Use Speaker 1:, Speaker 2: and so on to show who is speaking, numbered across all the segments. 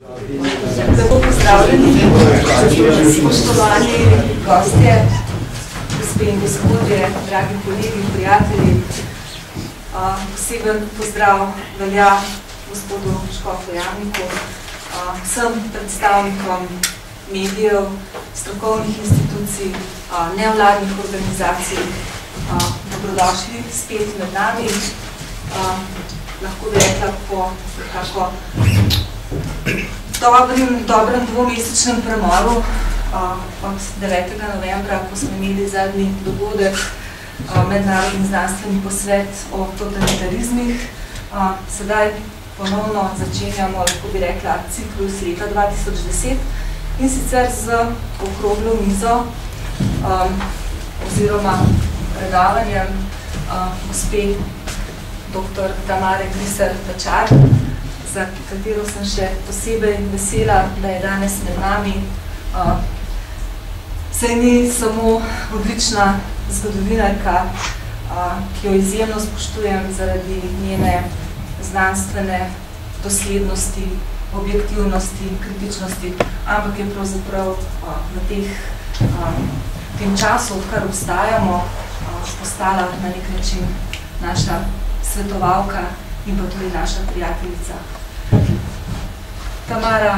Speaker 1: Lepo pozdravljeni, spoštovani gostje, gospe in gospodje, dragi kolegi, prijatelji. Poseben pozdrav velja gospodu Škofu Jamniku, vsem predstavnikom medijev, strokovnih institucij, nevladnih organizacij. Dobrodošli spet med nami. Lahko bi rekla po nekako dobrem dvomesečnem premoru od 9. novembra, ko smo imeli zadnji dogodek, mednarodni znanstveni posvet o totalitarizmih. Sedaj ponovno začenjamo, lahko bi rekla, ciklus leta 2010 in sicer z okroglo mizo oziroma predavanjem gospe dr. Tamare Griser-Pečar, za katero sem še posebej vesela, da je danes med nami. Saj ni samo odlična zgodovinarka, ki jo izjemno spoštujem zaradi njene znanstvene doslednosti, objektivnosti in kritičnosti, ampak je pravzaprav v tem času, odkar obstajamo, postala na nek način naša svetovalka in pa tudi naša prijateljica. Tamara,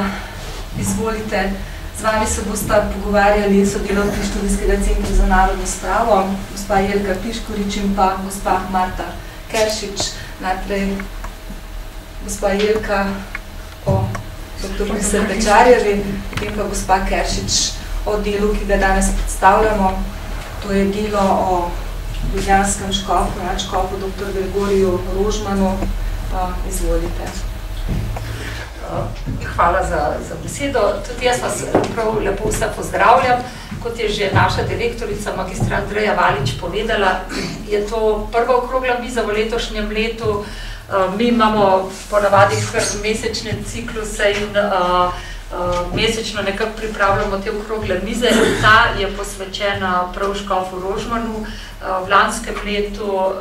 Speaker 1: izvolite, z vami se bosta pogovarjali sodelavki Študijskega centra za narodno spravo, gospa Jelka Piškorič in pa gospa Marta Keršič. Najprej gospa Jelka o dr. Griser-Pečarjevi, potem pa gospa Keršič o delu, ki ga danes predstavljamo. To je delo o ljubljanskem škofu, nadškofu dr. Gregoriju Rožmanu. Izvolite.
Speaker 2: Hvala za besedo. Tudi jaz vas prav lepo vse pozdravljam. Kot je že naša direktorica, magistra Andreja Valič, povedala, je to prva okrogla miza v letošnjem letu. Mi imamo ponavadi kar mesečne cikluse in mesečno nekako pripravljamo te okrogle mize. Ta je posvečena prav škofu Rožmanu. V lanskem letu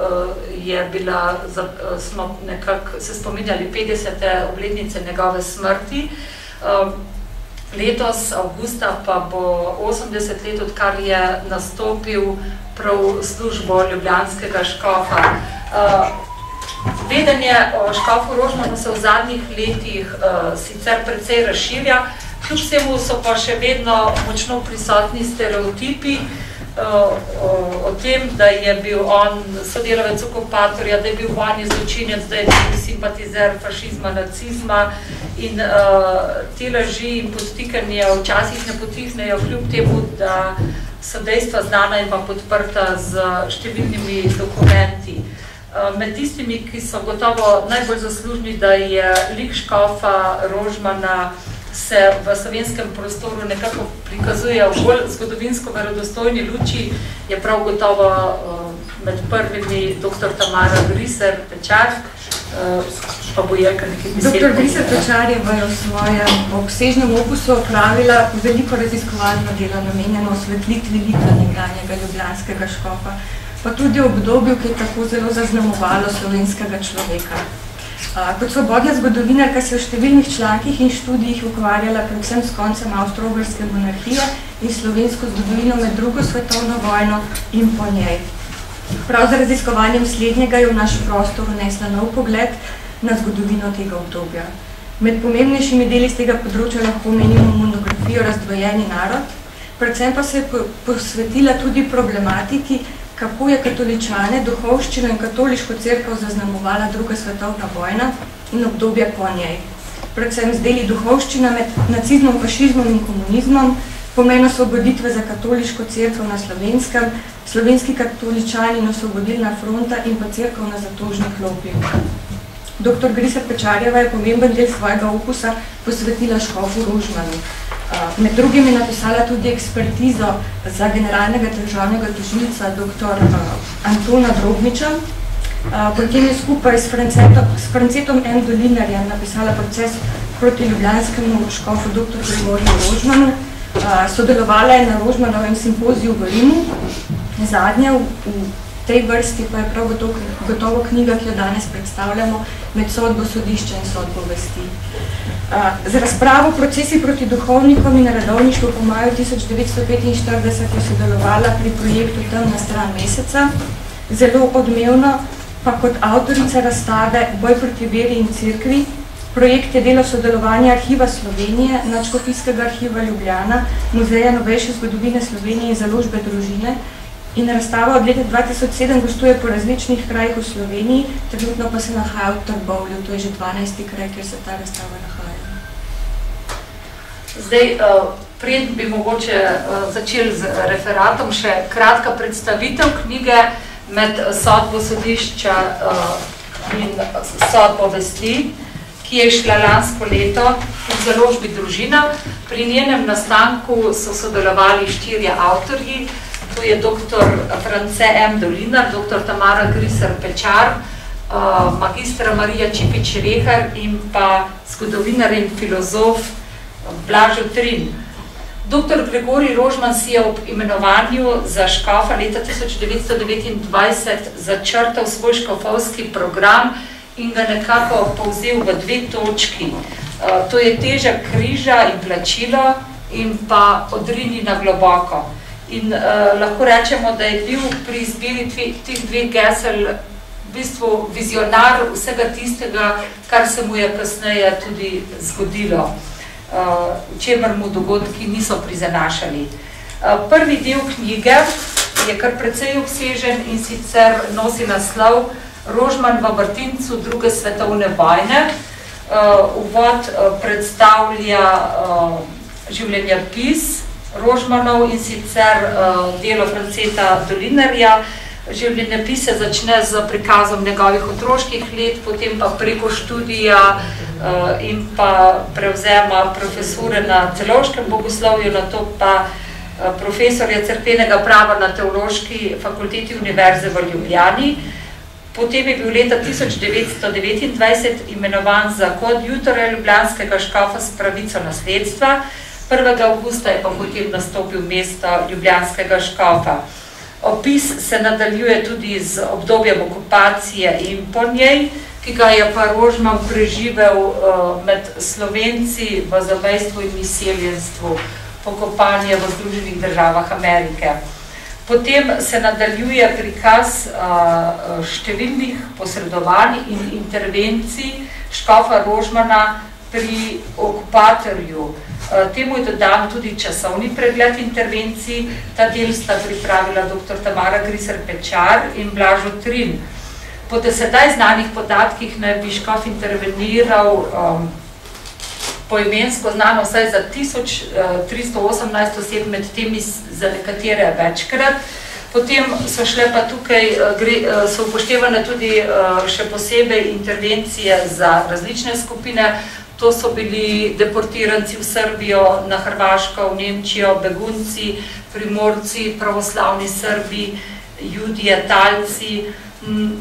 Speaker 2: smo nekako se spominjali 50. obletnice njegove smrti. Letos, avgusta, pa bo 80 let, odkar je nastopil prav službo ljubljanskega škofa. Vedenje o škofu Rožmanu se v zadnjih letih sicer precej razširja, kljub vsemu so pa še vedno močno prisotni stereotipi o tem, da je bil on sodelavec okupatorja, da je bil vojni zločinec, da je bil simpatizer fašizma, nacizma in te laži in podtikanje včasih ne potihnejo, kljub temu, da so dejstva znana in pa podprta z številnimi dokumenti. Med tistimi, ki so gotovo najbolj zaslužni, da je lik škofa Rožmana se v slovenskem prostoru nekako prikazuje v bolj zgodovinsko verodostojni luči, je prav gotovo med prvimi dr. Tamara Griser-Pečar, pa bo Jelka nekaj besed.
Speaker 3: Dr. Griser-Pečar je v svojem obsežnem opusu opravila veliko raziskovalno delo namenjeno osvetlitvi lika nekdanjega ljubljanskega škofa, pa tudi v obdobju, ki je tako zelo zaznamovalo slovenskega človeka. Kot svobodna zgodovinarka se je v številnih člankih in študijih ukvarjala predvsem s koncem Avstro-Ogrske monarhije in slovensko zgodovino med drugo svetovno vojno in po njej. Prav z raziskovanjem slednjega je v naš prostor vnesla nov pogled na zgodovino tega obdobja. Med pomembnejšimi deli z tega področja lahko omenimo monografijo Razdvojeni narod, predvsem pa se je posvetila tudi problematiki, kako je katoličane, duhovščino in katoliško cerkev zaznamovala druga svetovna vojna in obdobje po njej. Predvsem z deli duhovščina med nacizmom, fašizmom in komunizmom, pomen osvoboditve za katoliško cerkev na Slovenskem, slovenski katoličani in osvobodilna fronta in pa cerkev na zatožnih lopih. Dr. Griser-Pečarjeva je pomemben del svojega opusa posvetila škofu Rožmanu. Med drugim je napisala tudi ekspertizo za generalnega državnega tožilca dr. Antona Drobniča. Potem je skupaj s Francetom M. Dolinarjem napisala proces proti ljubljanskemu škofu dr. Gregoriju Rožmanu. Sodelovala je na Rožmanovem simpoziju v Rimu, zadnje v tej vrsti pa je prav gotovo knjiga, ki jo danes predstavljamo, Med sodbo sodišča in sodbo vesti. Z razpravo Procesi proti duhovnikom in redovništvu po maju 1945 je sodelovala pri projektu Temna stran meseca, zelo odmevno pa kot avtorica razstave Boj proti veri in cerkvi. Projekt je delo sodelovanja Arhiva Slovenije, Nadškofijskega arhiva Ljubljana, Muzeja novejše zgodovine Slovenije in založbe Družine. In razstava od leta 2007 gostuje po različnih krajih v Sloveniji, trenutno pa se nahaja v Trbovlju, to je že 12. kraj, kjer se ta razstava nahaja.
Speaker 2: Zdaj, preden bi mogoče začeli z referatom, še kratka predstavitev knjige Med sodbo sodišča in sodbo vesti, ki je šla lansko leto v založbi Družina. Pri njenem nastanku so sodelovali 4 avtorji. To je dr. France M. Dolinar, dr. Tamara Griser-Pečar, magistra Marija Čipič-Rehar in pa zgodovinar in filozof Blažo Trin. Dr. Gregorij Rožman si je ob imenovanju za škofa leta 1929 začrtal svoj škofovski program in ga nekako povzel v 2 točki. To je teža križa in plačilo in pa odrini na globoko. In lahko rečemo, da je bil pri izbiri teh 2 gesel v bistvu vizionar vsega tistega, kar se mu je kasneje tudi zgodilo, v čemer mu dogodki niso prizanašali. Prvi del knjige je kar precej obsežen in sicer nosi naslov Rožman v vrtincu druge svetovne vojne. Uvod predstavlja življenjepis Rožmanov in sicer delo Franceta Dolinarja. Življenjepis se začne z prikazom njegovih otroških let, potem pa preko študija in pa prevzema profesure na teološkem bogoslovju, nato pa profesorja cerkvenega prava na Teološki fakulteti Univerze v Ljubljani. Potem je bil leta 1929 imenovan za koadjutorja ljubljanskega škofa s pravico nasledstva. 1. avgusta je pa potem nastopil mesto ljubljanskega škofa. Opis se nadaljuje tudi z obdobjem okupacije in po njej, ki ga je pa Rožman preživel med Slovenci v zamejstvu in izseljenstvu, pokopanje v Združenih državah Amerike. Potem se nadaljuje prikaz številnih posredovanj in intervencij škofa Rožmana pri okupatorju. Temu je dodan tudi časovni pregled intervencij. Ta del sta pripravila dr. Tamara Griser-Pečar in Blažo Trin. Po sedaj znanih podatkih naj bi škof interveniral poimensko znano vsaj za 1318 oseb, med temi za nekatere večkrat. Potem so šle pa tukaj, so upoštevane tudi še posebej intervencije za različne skupine. To so bili deportiranci v Srbijo, na Hrvaško, v Nemčijo, begunci, primorci, pravoslavni Srbi, Judije, Talci,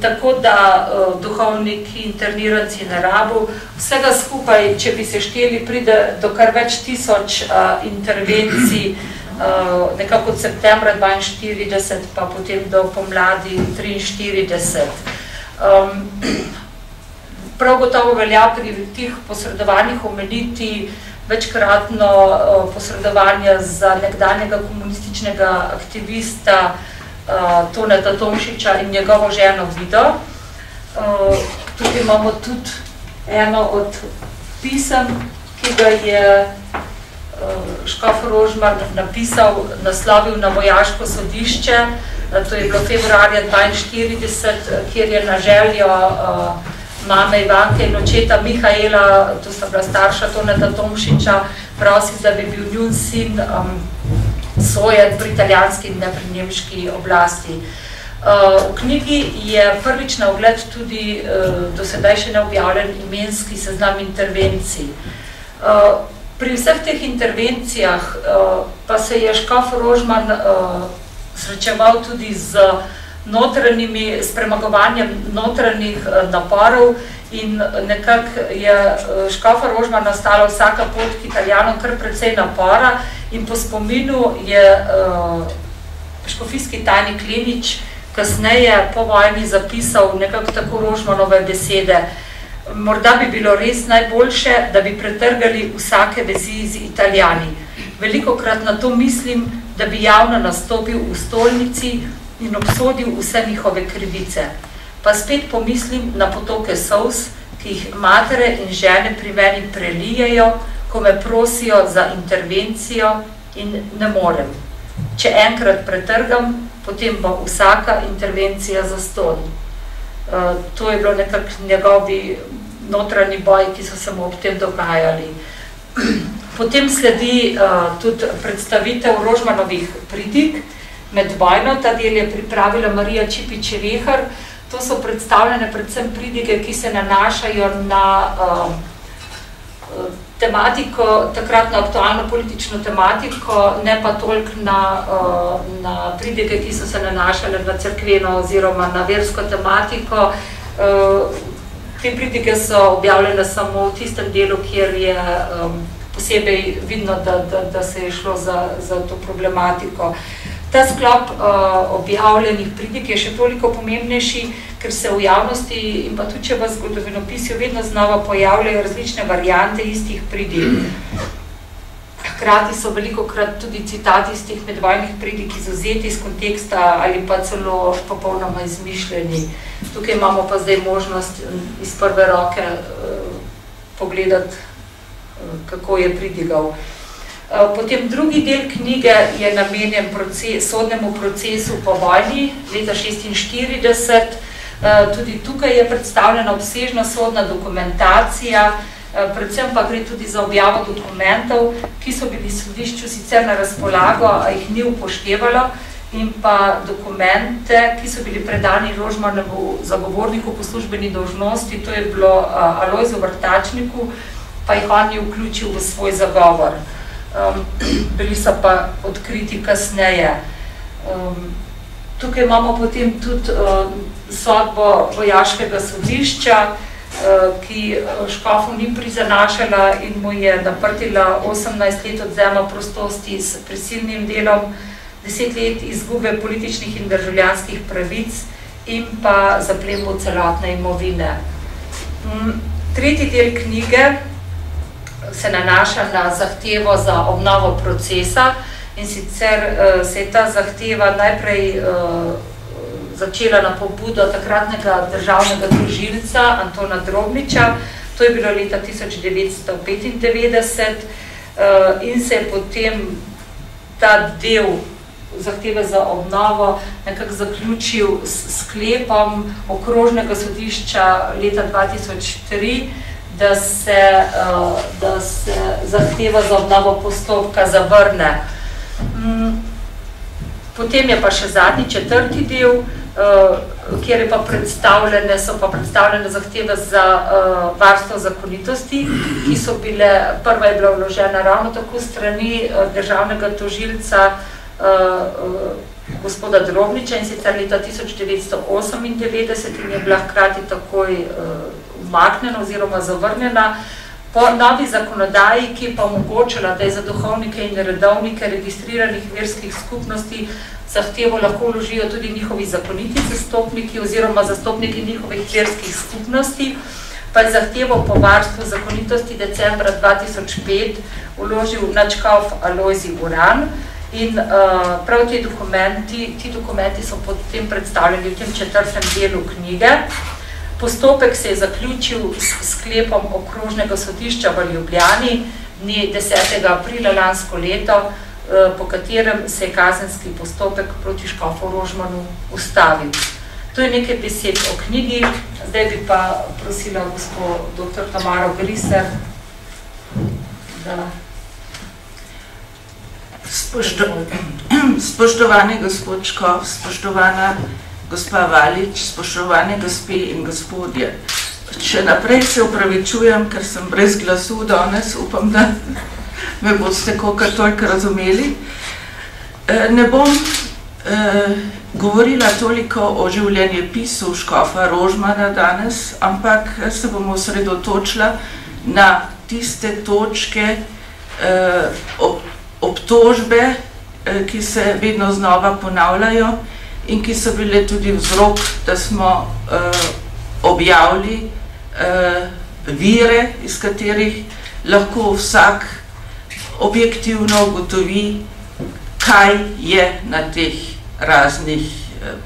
Speaker 2: tako da duhovniki, interniranci na Rabu. Vsega skupaj, če bi se šteli, pride do kar več tisoč intervencij, nekako od septembra 1942, pa potem do pomladi 1943. Prav gotovo velja pri teh posredovanjih omeniti večkratno posredovanje za nekdanjega komunističnega aktivista Toneta Tomšiča in njegovo ženo Vido. Tukaj imamo tudi eno od pisem, ki ga je škof Rožman napisal, naslovil na vojaško sodišče. To je bilo februarja 1942, kjer je na željo mame Ivanke in očeta Mihaela, to sta bila starša Toneta Tomšiča, prosil, da bi bil njun sin sojen pri italijanski in ne pri nemški oblasti. V knjigi je prvič na ogled tudi do sedaj še neobjavljen imenski seznam intervencij. Pri vseh teh intervencijah pa se je škof Rožman srečeval tudi z premagovanjem notranjih naporov in nekako je škofa Rožmana stala vsaka pot k Italijanom kar precej napora in po spominu je škofijski tajnik Lenič kasneje po vojni zapisal nekako tako Rožmanove besede. Morda bi bilo res najboljše, da bi pretrgali vsake vezi z Italijani. Velikokrat na to mislim, da bi javno nastopil v stolnici in obsodil vse njihove krivice. Pa spet pomislim na potoke solz, ki jih matere in žene pri meni prelijejo, ko me prosijo za intervencijo in ne morem. Če enkrat pretrgam, potem bo vsaka intervencija zastonj. To je bilo nekako njegovi notranji boj, ki so se mu ob tem dogajali. Potem sledi tudi predstavitev Rožmanovih pridig med vojno. Ta del je pripravila Marija Čipič-Rehar. To so predstavljene predvsem pridige, ki se nanašajo na tematiko, takratno aktualno politično tematiko, ne pa toliko na pridige, ki so se nanašale na cerkveno oziroma na versko tematiko. Te pridige so objavljene samo v tistem delu, kjer je posebej vidno, da se je šlo za to problematiko. Ta sklop objavljenih pridig je še toliko pomembnejši, ker se v javnosti in pa tudi v zgodovinopisju vedno znova pojavljajo različne variante istih pridig. Hkrati so velikokrat tudi citati iz teh medvojnih pridig izvzeti iz konteksta ali pa celo popolnoma izmišljeni. Tukaj imamo pa zdaj možnost iz prve roke pogledati, kako je pridigal. Potem drugi del knjige je namenjen sodnemu procesu po vojni, leta 1946. Tudi tukaj je predstavljena obsežna sodna dokumentacija, predvsem pa gre tudi za objavo dokumentov, ki so bili sodišču sicer na razpolago, a jih ni upoštevalo, in pa dokumente, ki so bili predani Rožmanovu zagovorniku po službeni dolžnosti, to je bilo Alojzu Vrtačniku, pa jih on je vključil v svoj zagovor. Bili so pa odkriti kasneje. Tukaj imamo potem tudi sodbo vojaškega sodišča, ki škofu ni prizanašala in mu je naprtila 18 let odvzema prostosti s prisilnim delom, 10 let izgube političnih in državljanskih pravic in pa zaplembo celotne imovine. Tretji del knjige se nanaša na zahtevo za obnovo procesa, in sicer se je ta zahteva najprej začela na pobudo takratnega državnega tožilca Antona Drobniča, to je bilo leta 1995, in se je potem ta del zahteve za obnovo nekako zaključil s sklepom okrožnega sodišča leta 2003, da se zahteva za obnovo postopka zavrne. Potem je pa še zadnji, četrti del, kjer so pa predstavljene zahteve za varstvo zakonitosti, ki so bile, prva je bila vložena ravno tako strani državnega tožilca gospoda Drobniča, in sicer leta 1998 in je bila hkrati takoj umaknjena oziroma zavrnjena po novi zakonodaji, ki je pa omogočala, da je za duhovnike in redovnike registriranih verskih skupnosti zahtevo lahko vložijo tudi njihovi zakoniti zastopniki oziroma zastopniki njihovih verskih skupnosti, pa je zahtevo po varstvu zakonitosti decembra 2005 vložil nadškof Alojzij Uran. In prav ti dokumenti so potem predstavljeni v tem četrtem delu knjige. Postopek se je zaključil s sklepom okrožnega sodišča v Ljubljani dne 10. aprila lansko leto, po katerem se je kazenski postopek proti škofu Rožmanu ustavil. To je nekaj besed o knjigi, zdaj bi pa prosila gospod dr. Tamaro Griser, da...
Speaker 4: Spoštovani gospod Škof, spoštovana gospa Valič, spoštovane gospe in gospodje. Še naprej se opravičujem, ker sem brez glasu danes, upam, da me boste kolikor toliko razumeli. Ne bom govorila toliko o življenjepisu škofa Rožmana danes, ampak se bom osredotočila na tiste točke obtožbe, ki se vedno znova ponavljajo in ki so bile tudi vzrok, da smo objavili vire, iz katerih lahko vsak objektivno ugotovi, kaj je na teh raznih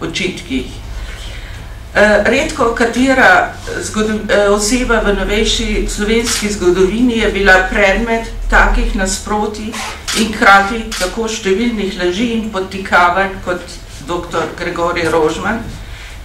Speaker 4: očitkih. Redko katera oseba v novejši slovenski zgodovini je bila predmet takih nasprotij in hkrati tako številnih laži in podtikavanj kot dr. Gregorij Rožman,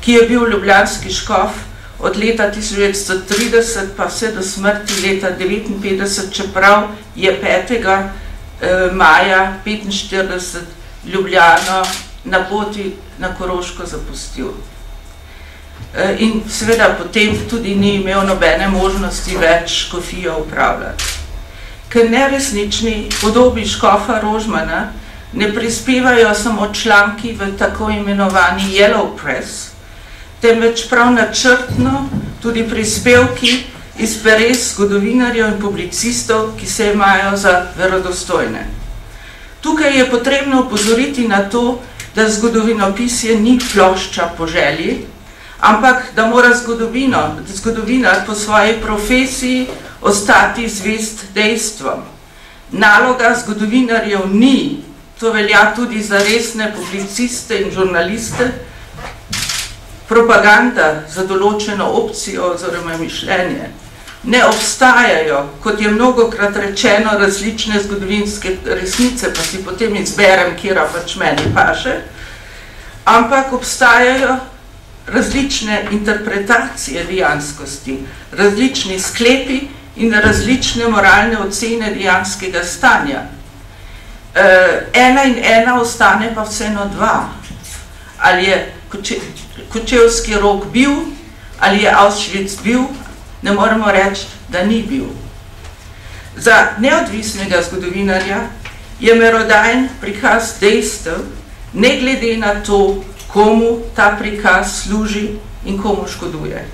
Speaker 4: ki je bil ljubljanski škof od leta 1930 pa vse do smrti leta 1959, čeprav je 5. maja 1945 Ljubljano na poti na Koroško zapustil. In seveda potem tudi ni imel nobene možnosti več škofijo upravljati. K neresnični podobi škofa Rožmana ne prispevajo samo članki v tako imenovani Yellow Press, temveč prav načrtno tudi prispevki iz peres zgodovinarjev in publicistov, ki se imajo za verodostojne. Tukaj je potrebno opozoriti na to, da zgodovinopisje ni plošča po želji, ampak da mora zgodovinar po svoji profesiji ostati zvest dejstvom. Naloga zgodovinarjev ni, to velja tudi za resne publiciste in žurnaliste, propaganda za določeno opcijo oziroma mišljenje. Ne obstajajo, kot je mnogokrat rečeno, različne zgodovinske resnice, pa si potem izberem, kjera pač meni paše, ampak obstajajo različne interpretacije dejanskosti, različni sklepi in različne moralne ocene dejanskega stanja. Ena in ena ostane pa vseeno dva. Ali je Kočevski Rog bil, ali je Auschwitz bil, ne moremo reči, da ni bil. Za neodvisnega zgodovinarja je merodajen prikaz dejstev, ne glede na to, komu ta prikaz služi in komu škoduje.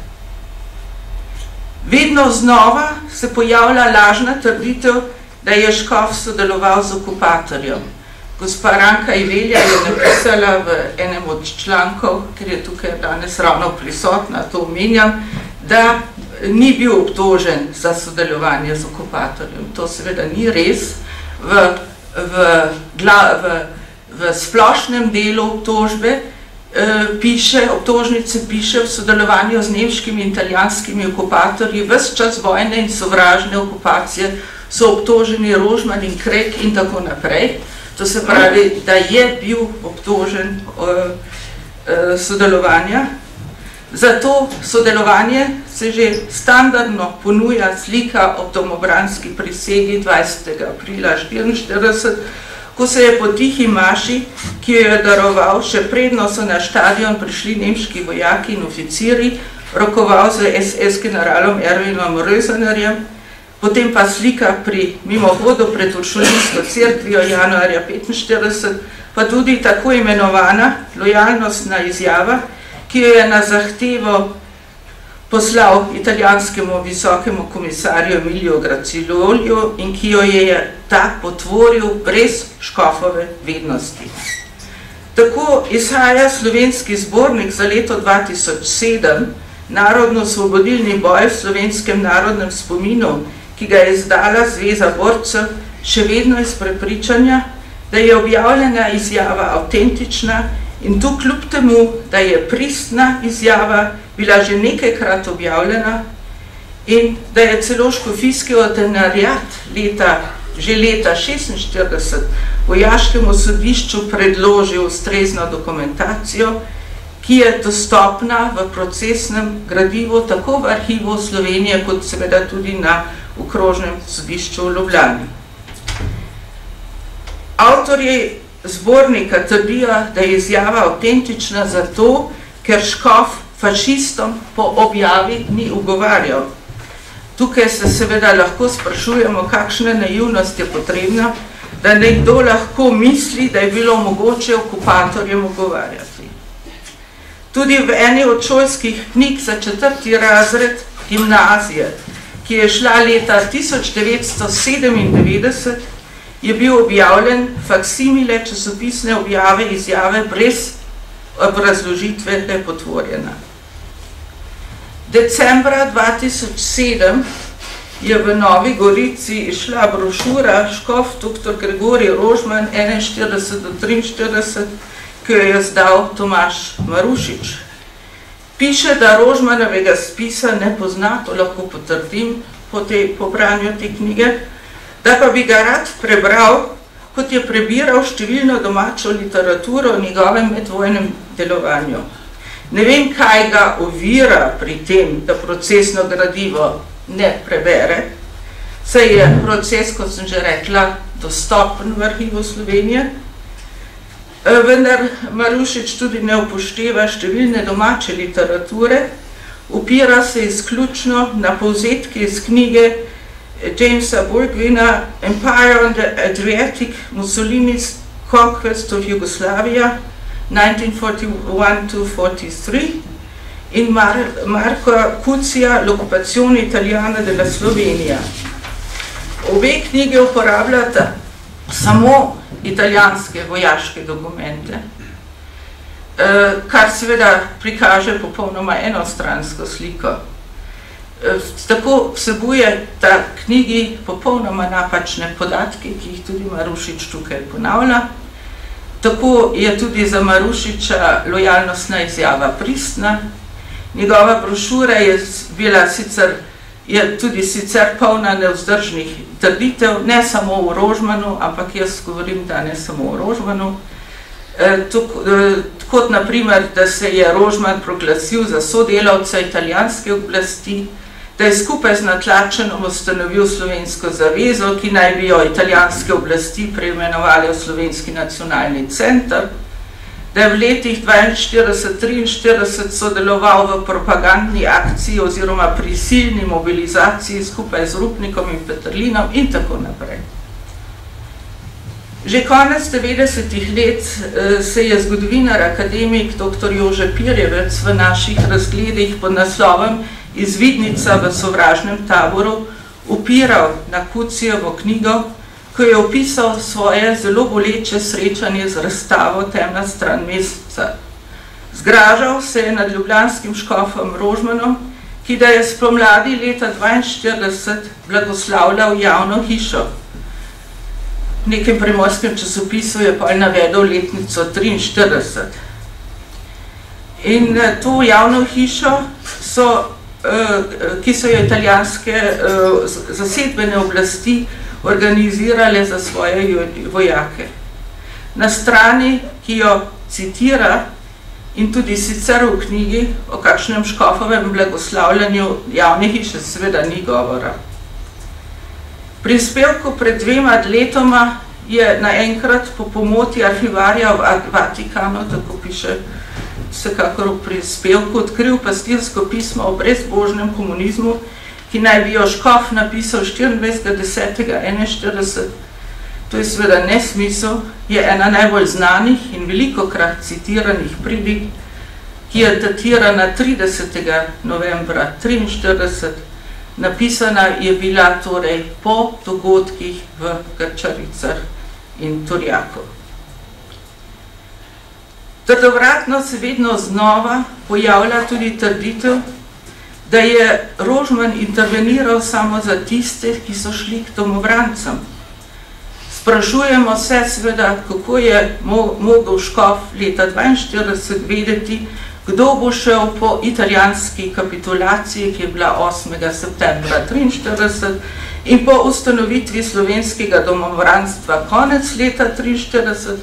Speaker 4: Vedno znova se pojavlja lažna trditev, da je škof sodeloval z okupatorjem. Gospa Ranka Ivelja je napisala v enem od člankov, ker je tukaj danes ravno prisotna, to omenjam, da ni bil obtožen za sodelovanje z okupatorjem. To seveda ni res. V splošnem delu obtožbe obtožnice piše v sodelovanju z nemškimi in italijanskimi okupatorji, ves čas vojne in sovražne okupacije so obtoženi Rožman in Krek in tako naprej. To se pravi, da je bil obtožen sodelovanja. Za to sodelovanje se že standardno ponuja slika ob domobranski prisegi 20. aprila 1944, ko se je po tihi maši, ki jo je daroval, še predno so na štadion prišli nemški vojaki in oficiri, rokoval z SS generalom Erwinom Rösenerjem, potem pa slika pri mimohodu pred Uršulinsko cerkvijo januarja 1945, pa tudi tako imenovana lojalnostna izjava, ki jo je na zahtevo poslal italijanskemu visokemu komisarju Emiliju Graciloliju in ki jo je ta potvoril brez škofove vednosti. Tako izhaja slovenski zbornik za leto 2007, Narodno-osvobodilni boj v slovenskem narodnem spominu, ki ga je izdala Zveza borcev, še vedno iz prepričanja, da je objavljena izjava avtentična in tu kljub temu, da je pristna izjava bila že nekajkrat objavljena in da je celo škofijski ordinariat že leta 1946 vojaškemu sodišču predložil ustrezno dokumentacijo, ki je dostopna v procesnem gradivu tako v arhivu Slovenije, kot seveda tudi na okrožnem sodišču v Ljubljani. Avtorji zbornika trdijo, da je izjava avtentična zato, ker škof fašistom po objavi ni ugovarjal. Tukaj se seveda lahko sprašujemo, kakšna naivnost je potrebna, da nekdo lahko misli, da je bilo mogoče okupatorjem ugovarjati. Tudi v eni od šolskih knjig za 4. razred gimnazije, ki je šla leta 1997, je bil objavljen faksimile časopisne objave izjave brez obrazložitve je potvorjena. Decembra 2007 je v Novi Gorici išla brošura škof dr. Gregorij Rožman 41-43, ki jo je izdal Tomaž Marušič. Piše, da Rožmanovega spisa ne pozna, to lahko potrdim po branju te knjige, da pa bi ga rad prebral, kot je prebiral številno domačo literaturo o njegovem medvojnem delovanju. Ne vem, kaj ga ovira pri tem, da procesno gradivo ne prebere, saj je proces, kot sem že rekla, dostopen v arhivu Slovenije, vendar Marušič tudi ne upošteva številne domače literature, opira se izključno na povzetke iz knjige Jamesa Burgvina Empire on the Adriatic, Mussolini's Conquest of Yugoslavia 1941-43 in Marco Cucija L'occupazione italiana della Slovenija. Obe knjige uporabljata samo italijanske vojaške dokumente, kar seveda prikaže popolnoma enostransko sliko. Tako vsebuje ta knjigi popolnoma napačne podatke, ki jih tudi Marušič tukaj ponavlja. Tako je tudi za Marušiča lojalnostna izjava pristna. Njegova brošura je bila tudi sicer polna nevzdržnih trditev, ne samo v Rožmanu, ampak jaz govorim, da ne samo v Rožmanu. Kot naprimer, da se je Rožman proglasil za sodelavca italijanske oblasti, da je skupaj z Natlačenom ustanovil Slovensko zavezo, ki naj bi jo italijanske oblasti preimenovali v Slovenski nacionalni center, da je v letih 1942-1943 sodeloval v propagandni akciji oziroma prisilni mobilizaciji skupaj z Rupnikom in Peterlinom in tako naprej. Že konec 90-ih let se je zgodovinar akademik dr. Jože Pirjevec v naših razgledih pod naslovom Izvidnica v sovražnem taboru upiral na Kucijevo knjigo, ko je opisal svoje zelo boleče srečanje z razstavo Temna stran meseca. Zgražal se je nad ljubljanskim škofom Rožmanom, ki da je spomladi leta 1942 blagoslavljal javno hišo. V nekem primorskem časopisu je pa navedel letnico 43. In to javno hišo ki so jo italijanske zasedbene oblasti organizirale za svoje vojake. Na strani, ki jo citira in tudi sicer v knjigi o kakšnem škofovem blagoslavljanju javne hiše seveda ni govora. Pri prispevku pred 2 letoma je naenkrat po pomoti arhivarja v Vatikanu, tako piše vsekakor v prispevku, odkril pastirsko pismo o brezbožnem komunizmu, ki naj bi jo škof napisal 24.10.41. To je seveda nesmisel, je ena najbolj znanih in velikokrat citiranih pridig, ki je datirana 30. novembra 1943, napisana je bila torej po dogodkih v Grčaricah in Turjaku. Trdovratno se vedno znova pojavlja tudi trditev, da je Rožman interveniral samo za tiste, ki so šli k domobrancem. Sprašujemo se seveda, kako je mogel škof leta 1942 vedeti, kdo bo šel po italijanski kapitulaciji, ki je bila 8. septembra 1943 in po ustanovitvi slovenskega domobranstva konec leta 1943,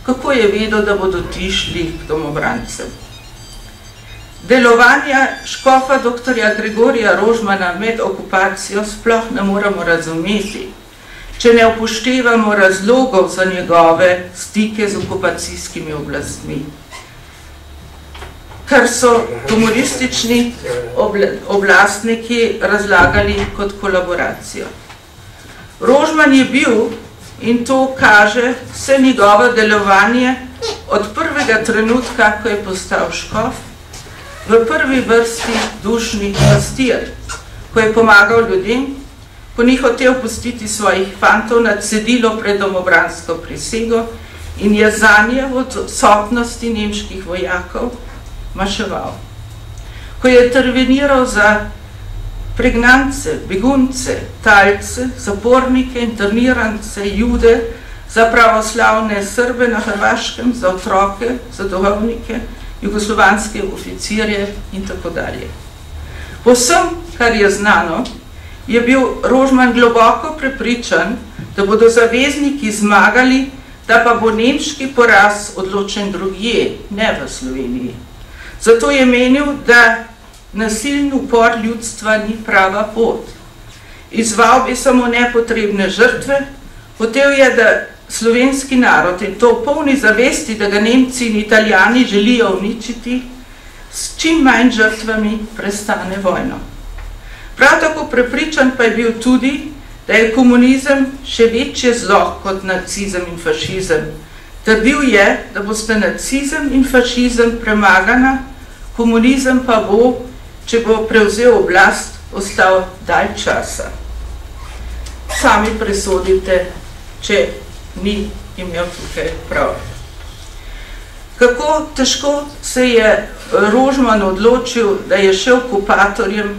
Speaker 4: kako je vedel, da bodo ti šli k domobrancem. Delovanja škofa dr. Gregorija Rožmana med okupacijo sploh ne moremo razumeti, če ne upoštevamo razlogov za njegove stike z okupacijskimi oblastmi, kar so komunistični oblastniki razlagali kot kolaboracijo. Rožman je bil, in to kaže vse njegovo delovanje od prvega trenutka, ko je postal škof, v prvi vrsti dušni pastir, ko je pomagal ljudem, ko ni hotel pustiti svojih fantov na cedilo pred domobransko prisego in je zanje v odsotnosti nemških vojakov maševal. Ko je interveniral za pregnance, begunce, talce, zapornike, internirance, jude, za pravoslavne Srbe na Hrvaškem, za otroke, za duhovnike, jugoslovanske oficirje in tako dalje. Po vsem, kar je znano, je bil Rožman globoko prepričan, da bodo zavezniki zmagali, da pa bo nemški poraz odločen drugje, ne v Sloveniji. Zato je menil, da nasilni upor ljudstva ni prava pot. Izval bi samo nepotrebne žrtve, hotel je, da slovenski narod in to v polni zavesti, da ga Nemci in Italijani želijo uničiti, s čim manj žrtvami prestane vojno. Prav tako prepričan pa je bil tudi, da je komunizem še večje zlo kot nacizem in fašizem. Trdil je, da boste nacizem in fašizem premagana, komunizem pa bo, če bo prevzel oblast, ostal dalj časa. Sami presodite, če ni imel tukaj prav. Kako težko se je Rožman odločil, da je šel k okupatorjem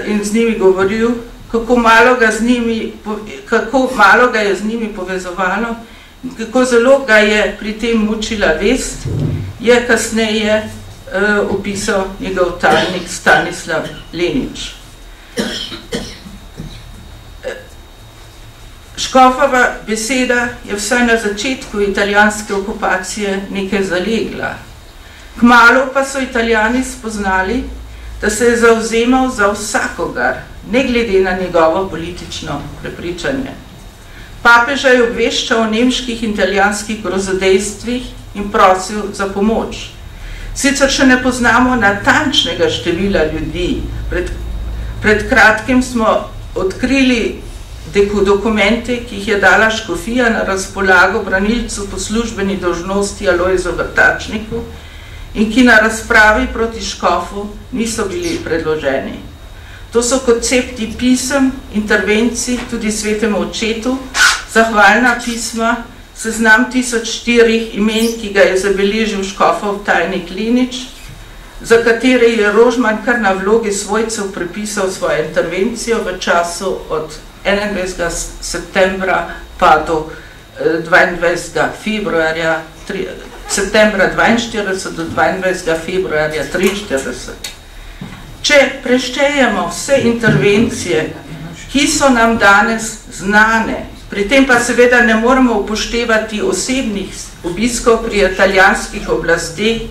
Speaker 4: in z njimi govoril, kako malo ga je z njimi povezovalo, kako zelo ga je pri tem mučila vest, je kasneje opisal njegov tajnik Stanislav Lenič. Škofova beseda je vsaj na začetku italijanske okupacije nekaj zalegla. Kmalu pa so Italijani spoznali, da se je zavzemal za vsakogar, ne glede na njegovo politično prepričanje. Papeža je obveščal o nemških in italijanskih grozodejstvih in prosil za pomoč. Sicer še ne poznamo natančnega števila ljudi. Pred kratkim smo odkrili dokumente, ki jih je dala škofija na razpolago branilcu po službeni dolžnosti Alojzu Vrtačniku in ki na razpravi proti škofu niso bili predloženi. To so koncepti pisem, intervencij, tudi svetemu očetu, zahvalna pisma, seznam 1004 imen, ki ga je zabeležil škofov tajnik Lenič, za katere je Rožman kar na vlogi svojcev prepisal svojo intervencijo v času od 21. septembra pa do 22. februarja, septembra 42 do 22. februarja 43. Če preštejemo vse intervencije, ki so nam danes znane, pri tem pa seveda ne moremo upoštevati osebnih obiskov pri italijanskih oblasteh,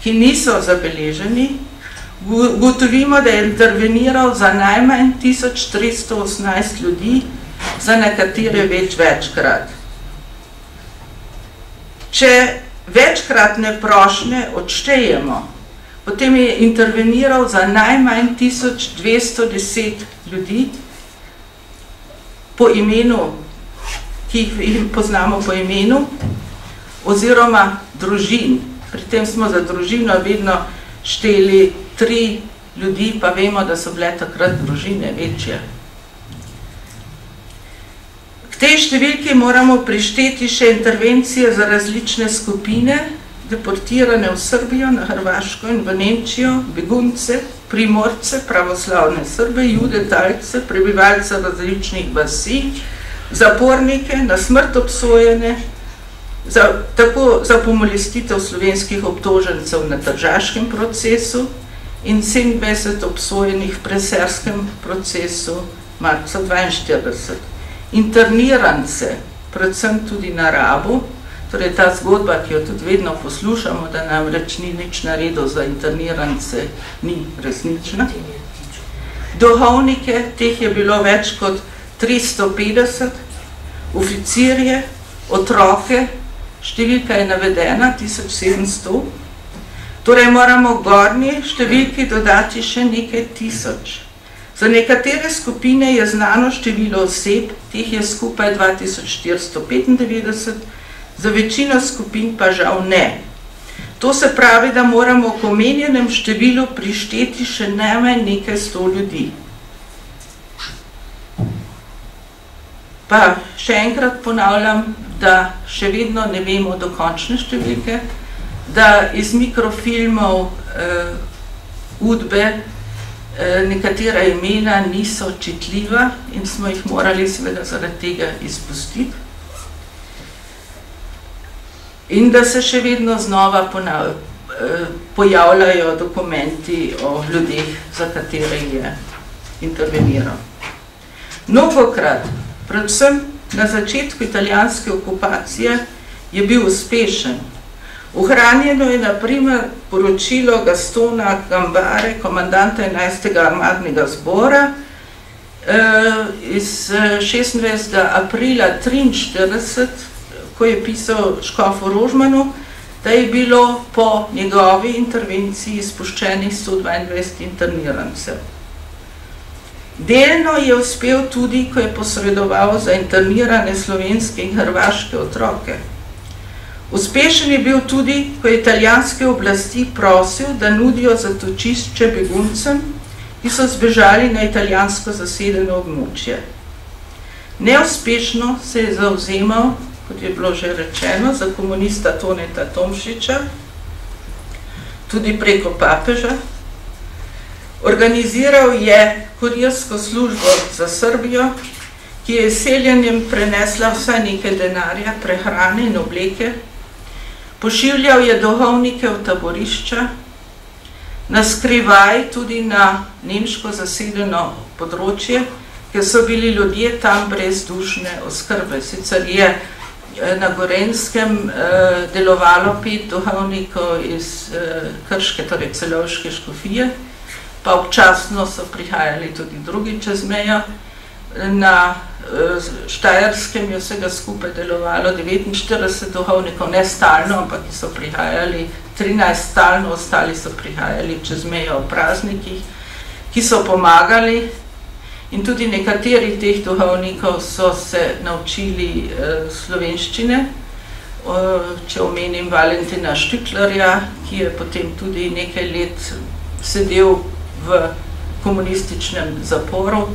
Speaker 4: ki niso zabeleženi, ugotovimo, da je interveniral za najmanj 1318 ljudi, za nekatere večkrat. Če večkratne prošnje odštejemo, potem je interveniral za najmanj 1210 ljudi po imenu, ki jih poznamo po imenu, oziroma družin. Pri tem smo za družino vedno šteli 3 ljudi, pa vemo, da so bile takrat družine večje. K tej številki moramo prišteti še intervencije za različne skupine, deportirane v Srbijo, na Hrvaško in v Nemčijo, begunce, primorce, pravoslavne Srbe, jude, talce, prebivalce različnih vasi, zapornike, na smrt obsojene, tako za pomilostitev slovenskih obtožencev na tržaškem procesu in 27 obsojenih v preserskem procesu marca 42. Internirance, predvsem tudi na Rabu, torej ta zgodba, ki jo tudi vedno poslušamo, da nam reč ni nič naredil za internirance, ni resnična. Duhovnike, teh je bilo več kot 350, oficirje, otroke, številka je navedena, 1700, torej moramo gornji številki dodati še nekaj tisoč. Za nekatere skupine je znano število oseb, teh je skupaj 2495, za večino skupin pa žal ne. To se pravi, da moramo k omenjenem številu prišteti še najmanj nekaj 100 ljudi. Pa še enkrat ponavljam, da še vedno ne vemo dokončne številke, da iz mikrofilmov Udbe nekatera imena niso čitljiva in smo jih morali seveda zaradi tega izpustiti. In da se še vedno znova pojavljajo dokumenti o ljudeh, za katere je interveniral. Mnogokrat, predvsem na začetku italijanske okupacije, je bil uspešen. Ohranjeno je na primer poročilo Gastona Gambare, komandanta 11. armadnega zbora, iz 26. aprila 1943, ko je pisal škofu Rožmanu, da je bilo po njegovi intervenciji spuščenih 122 internirancev. Delno je uspel tudi, ko je posredoval za internirane slovenske in hrvaške otroke. Uspešen je bil tudi, ko je italijanske oblasti prosil, da nudijo zatočišče beguncem, ki so zbežali na italijansko zasedeno območje. Neuspešno se je zavzemal, kot je bilo že rečeno, za komunista Toneta Tomšiča, tudi preko papeža. Organiziral je kurirsko službo za Srbijo, ki je seljenjem prenesla vsaj nekaj denarja, prehrane in obleke. Pošiljal je duhovnike v taborišča, na skrivaj tudi na nemško zasedeno področje, ker so bili ljudje tam brez dušne oskrbe. Sicer je na Gorenjskem delovalo 5 duhovnikov iz Krške, torej Celovške škofije, pa občasno so prihajali tudi drugi čez mejo. Na Štajerskem je vsega skupaj delovalo 49 duhovnikov, ne stalno, ampak ki so prihajali, 13 stalno, ostali so prihajali čez mejo v praznikih, ki so pomagali. In tudi nekateri teh duhovnikov so se naučili slovenščine. Če omenim Valentina Štyklerja, ki je potem tudi nekaj let sedel v komunističnem zaporu,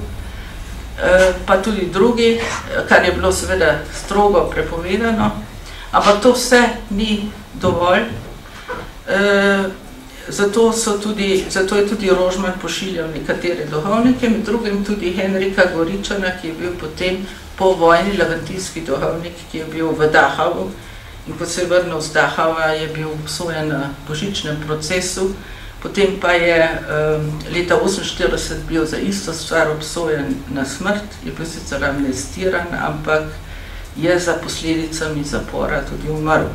Speaker 4: pa tudi drugi, kar je bilo seveda strogo prepovedano, ampak to vse ni dovolj. Zato je tudi Rožman pošiljal nekatere duhovnike, med drugim tudi Henrika Goričana, ki je bil potem po vojni levantijski duhovnik, ki je bil v Dachavu, in ko se je vrnil z Dachava, je bil obsojen na božičnem procesu. Potem pa je leta 1948 bil za isto stvar obsojen na smrt, je bil sicer amnestiran, ampak je za posledicami zapora tudi umrl.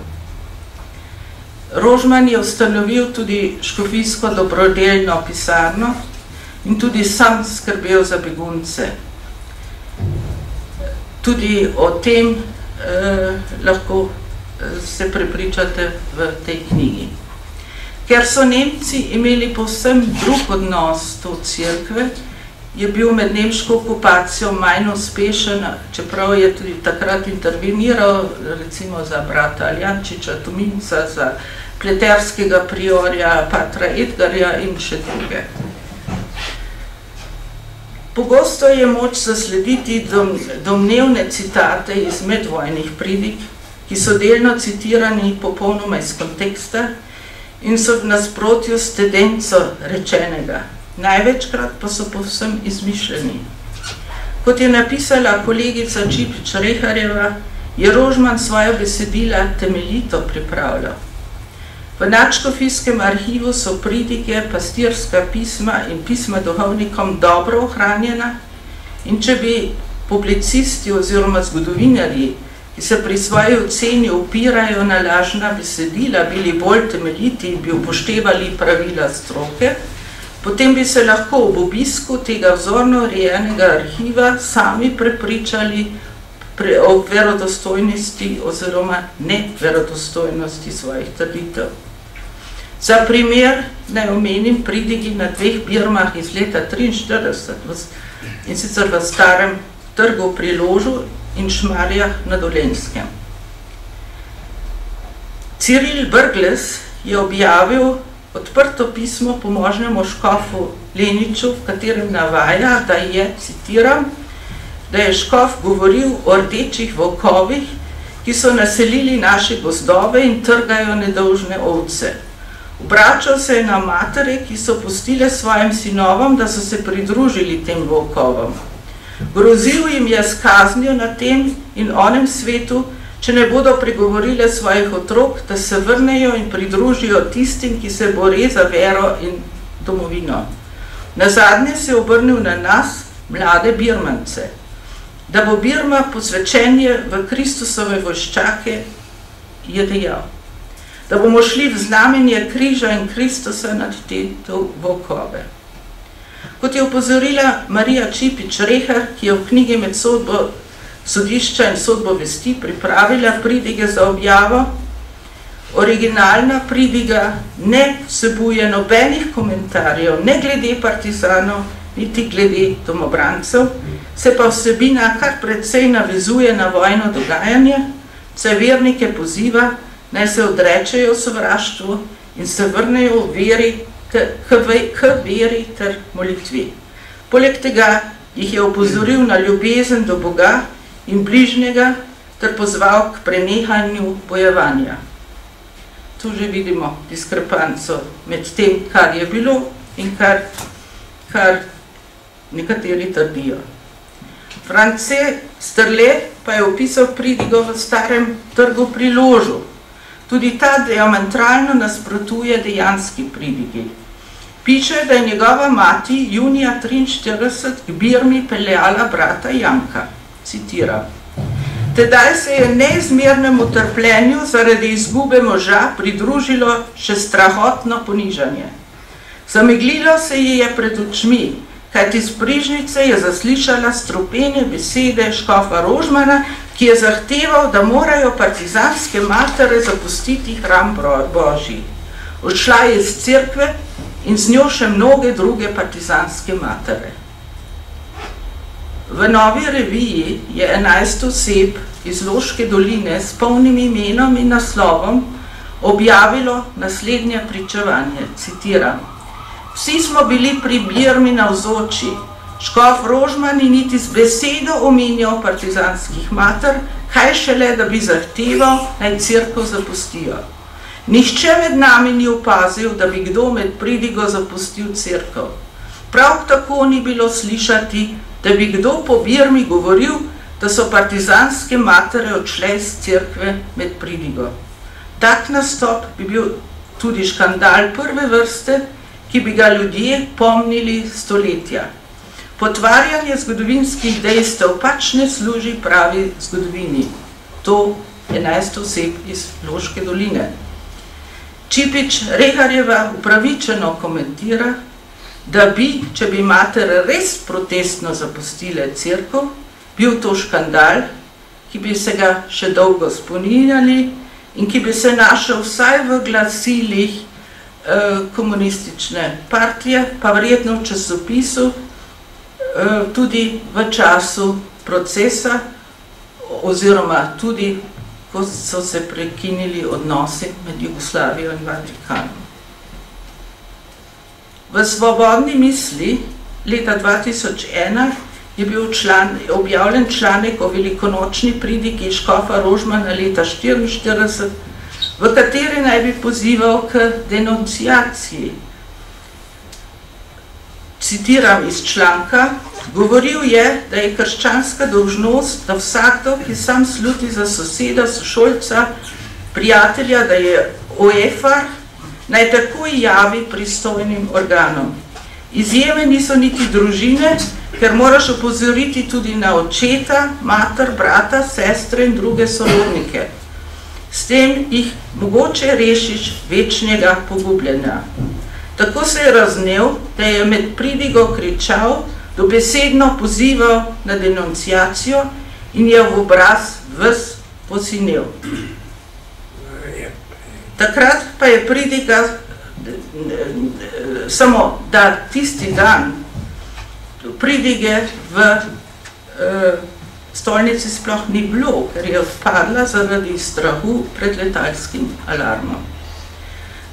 Speaker 4: Rožman je ustanovil tudi škofijsko dobrodelno pisarno in tudi sam skrbel za begunce. Tudi o tem lahko se prepričate v tej knjigi. Ker so Nemci imeli povsem drug odnos do cerkve, je bil med nemško okupacijo manj uspešen, čeprav je tudi takrat interveniral, recimo za brata Aljančiča, Tominca, za pleterskega priorja, patra Edgarja in še druge. Pogosto je moč zaslediti domnevne citate iz medvojnih pridig, ki so delno citirani popolnoma iz konteksta in so v nasprotju s tendenco rečenega. Največkrat pa so povsem izmišljeni. Kot je napisala kolegica Čipič-Reharjeva, je Rožman svoja besedila temeljito pripravljal. V nadškofijskem arhivu so pridige, pastirska pisma in pisma duhovnikom dobro ohranjena in če bi publicisti oziroma zgodovinarji, ki se pri svoji oceni opirajo na lažna besedila, bili bolj temeljiti in bi upoštevali pravila stroke, potem bi se lahko ob obisku tega vzorno urejenega arhiva sami prepričali o verodostojnosti oziroma neverodostojnosti svojih trditev. Za primer naj omenim pridigi na 2 birmah iz leta 1943, in sicer v Starem trgu pri Ložu in Šmarjah na Dolenjskem. Ciril Brglez je objavil odprto pismo pomožnemu škofu Leniču, v katerem navaja, da je, citiram, da je škof govoril o rdečih volkovih, ki so naselili naše gozdove in trgajo nedolžne ovce. Obračal se je na matere, ki so pustile svojim sinovom, da so se pridružili tem volkovom. Grozil jim je s kaznijo na tem in onem svetu, če ne bodo pregovorile svojih otrok, da se vrnejo in pridružijo tistim, ki se bore za vero in domovino. Nazadnje se je obrnil na nas, mlade Birmance, da bo Birma posvečenje v Kristusove vojščake, je dejal, da bomo šli v znamenje križa in Kristusa nad te volkove. Kot je upozorila Marija Čipič-Rehar, ki je v knjigi Med sodbo sodišča in sodbo vesti pripravila pridige za objavo, originalna pridiga ne vsebuje nobenih komentarjev, ne glede partizanov, niti glede domobrancev, se pa vsebina kar precej navezuje na vojno dogajanje, saj vernike poziva, naj se odrečejo sovraštvu in se vrnejo k veri ter molitvi. Poleg tega jih je opozoril na ljubezen do Boga in bližnjega ter pozval k prenehanju bojevanja. Tu že vidimo diskrepanco med tem, kar je bilo in kar nekateri trdijo. France Sterle pa je opisal pridigo v Starem trgu pri Ložu. Tudi ta diametralno nasprotuje dejanski pridigi. Piše, da je njegova mati junija 1943 k Birmi peljala brata Janka. Citiram. Tedaj se je neizmernemu trpljenju zaradi izgube moža pridružilo še strahotno ponižanje. Zameglilo se ji je pred očmi, kajti iz prižnice je zaslišala strupene besede škofa Rožmana, ki je zahteval, da morajo partizanske matere zapustiti hram Božji. Odšla je iz cerkve in z njo še mnoge druge partizanske matere. V Novi reviji je 11 oseb iz Loške doline s polnim imenom in naslovom objavilo naslednje pričevanje, citiram. Vsi smo bili pri Birmi navzoči, škof Rožman ni niti z besedo omenjal partizanskih mater, kaj šele, da bi zahteval, naj cerkev zapustijo. Nihče med nami ni opazil, da bi kdo med pridigo zapustil cerkev. Prav tako ni bilo slišati, da bi kdo po Birmi govoril, da so partizanske matere odšle iz cerkve med pridigo. Tak nastop bi bil tudi škandal prve vrste, ki bi ga ljudje pomnili stoletja. Potvarjanje zgodovinskih dejstev pač ne služi pravi zgodovini. To je 11 oseb iz Loške doline. Čipič-Reharjeva upravičeno komentira, da bi, če bi matere res protestno zapustile cerkev, bil to škandal, ki bi se ga še dolgo spominjali in ki bi se našel vsaj v glasilih komunistične partije, pa verjetno v časopisu, tudi v času procesa, oziroma tudi, ko so se prekinili odnosi med Jugoslavijo in Vatikanom. V Svobodni misli leta 2001 je bil objavljen članek o velikonočni pridigi škofa Rožmana leta 1944, v kateri naj bi pozival k denunciaciji. Citiram iz članka, govoril je, da je krščanska dolžnost, da vsakdo, ki sam sluti za soseda, sošolca, prijatelja, da je oefar, naj takoj javi pristojnim organom. Izjeme niso niti družine, ker moraš opozoriti tudi na očeta, mater, brata, sestre in druge sorodnike. S tem jih mogoče rešiš večnega pogubljanja. Tako se je raznel, da je med pridigo kričal, dobesedno pozival na denunciacijo in je v obraz ves posinel. Takrat pa je pridiga samo, da tisti dan pridige v stolnici sploh ni bilo, ker je odpadla zaradi strahu pred letalskim alarmom.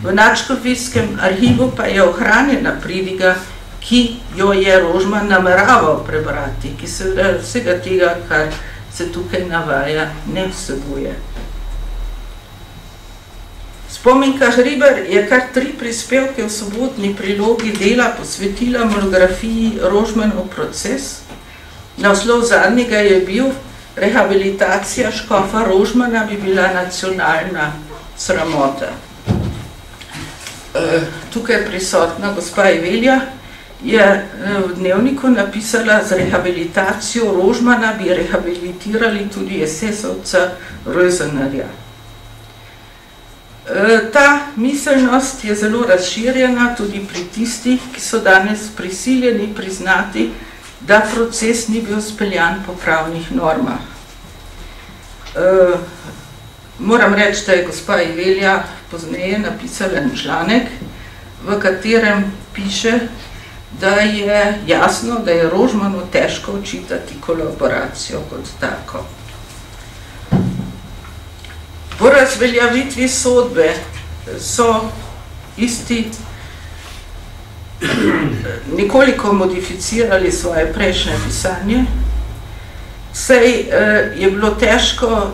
Speaker 4: V Nadškofijskem arhivu pa je ohranjena pridiga, ki jo je Rožman nameraval prebrati, ki se vsega tega, kar se tukaj navaja, ne vsebuje. Spominka Hribar je kar 3 prispevke v sobotni prilogi dela posvetila monografiji Rožmanov proces. Naslov zadnjega je bil Rehabilitacija škofa Rožmana bi bila nacionalna sramota. Tukaj prisotna gospa Evelija je v dnevniku napisala, z rehabilitacijo Rožmana bi rehabilitirali tudi SS-ovca Rösenerja. Ta miselnost je zelo razširjena tudi pri tistih, ki so danes prisiljeni priznati, da proces ni bil speljan po pravnih normah. Moram reči, da je gospa Evelija pozneje napisala en članek, v katerem piše, da je jasno, da je Rožmanu težko očitati kolaboracijo kot tako. Po razveljavitvi sodbe so isti nekoliko modificirali svoje prejšnje pisanje, saj je bilo težko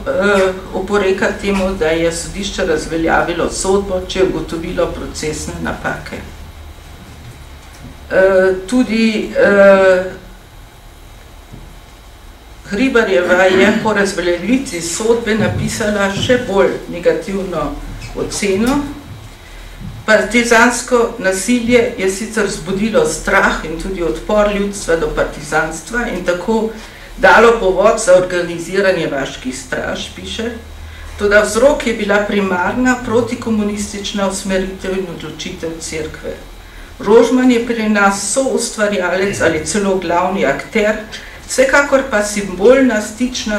Speaker 4: oporekati temu, da je sodišče razveljavilo sodbo, če je ugotovilo procesne napake. Tudi Hribarjeva je po razveljavitvi sodbe napisala še bolj negativno oceno. Partizansko nasilje je sicer vzbudilo strah in tudi odpor ljudstva do partizanstva in tako dalo povod za organiziranje vaških straž, piše, toda vzrok je bila primarna protikomunistična usmeritev in odločitev cerkve. Rožman je pri nas soustvarjalec ali celo glavni akter, vsekakor pa simbolna stična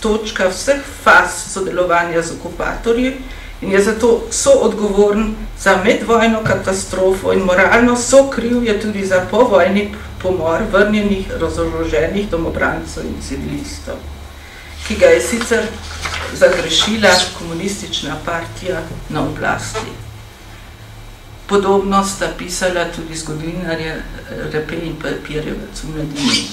Speaker 4: točka vseh faz sodelovanja z okupatorji in je zato soodgovoren za medvojno katastrofo in moralno sokriv je tudi za povojni pomor vrnjenih, razoroženih domobrancev in civilistov, ki ga je sicer zagrešila komunistična partija na oblasti. Podobno sta pisala tudi zgodovinarje Repe in Papirjevec v Mladini.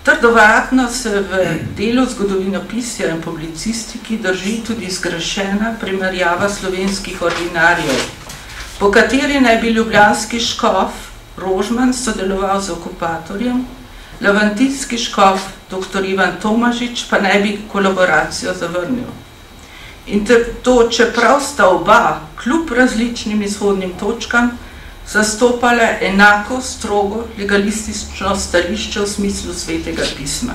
Speaker 4: Trdovatno se v delu zgodovinopisja in publicistiki drži tudi zgrešena primerjava slovenskih ordinarjev, po kateri naj bi ljubljanski škof Rožman sodeloval z okupatorjem, levantijski škof dr. Ivan Tomažič pa naj bi kolaboracijo zavrnil. In to, čeprav sta oba, kljub različnim izhodnim točkam, zastopala enako strogo legalistično stališče v smislu svetega pisma.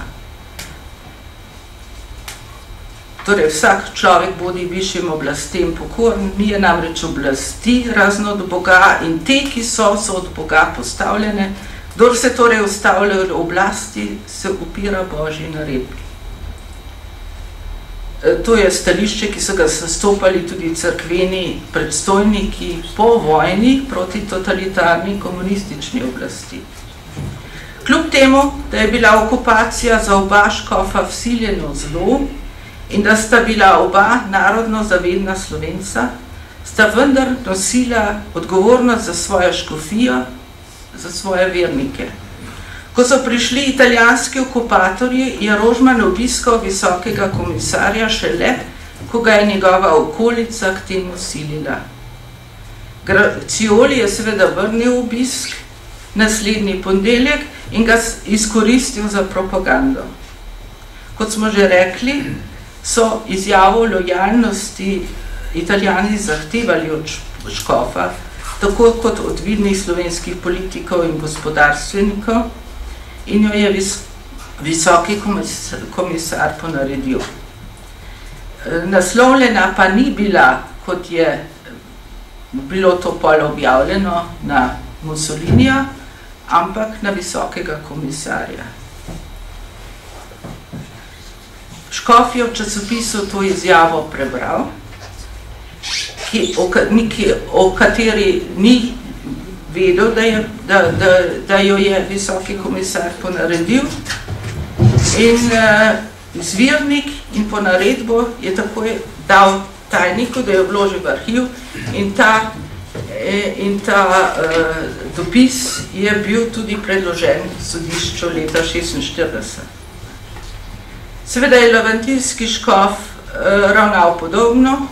Speaker 4: Torej, vsak človek bodi višjim oblastem pokoren, mi je namreč oblasti razno od Boga in te, ki so od Boga postavljene, kdor se torej ustavljajo v oblasti, se upira Božji naredbi. To je stališče, ki so ga zastopali tudi cerkveni predstojniki po vojni proti totalitarni komunistični oblasti. Kljub temu, da je bila okupacija za oba škofa vsiljeno zlo in da sta bila oba narodno zavedna Slovenca, sta vendar nosila odgovornost za svojo škofijo, za svoje vernike. Ko so prišli italijanski okupatorji, je Rožman obiskal visokega komisarja šele, ko ga je njegova okolica k temu silila. Gracioli je seveda vrnil obisk naslednji ponedeljek in ga izkoristil za propagando. Kot smo že rekli, so izjavo lojalnosti Italijani zahtevali od škofa, tako kot od vidnih slovenskih politikov in gospodarstvenikov, in jo je visoki komisar ponaredil. Naslovljena pa ni bila, kot je bilo to pol objavljeno, na Mussolinija, ampak na visokega komisarja. Škof je v časopisu to izjavo prebral, o kateri ni vedel, da jo je visoki komisar ponaredil, in izvirnik in po naredbo je takoj dal tajniku, da jo vloži v arhiv, in ta dopis je bil tudi predložen sodišču leta 1946. Seveda je levantinski škof ravnal podobno.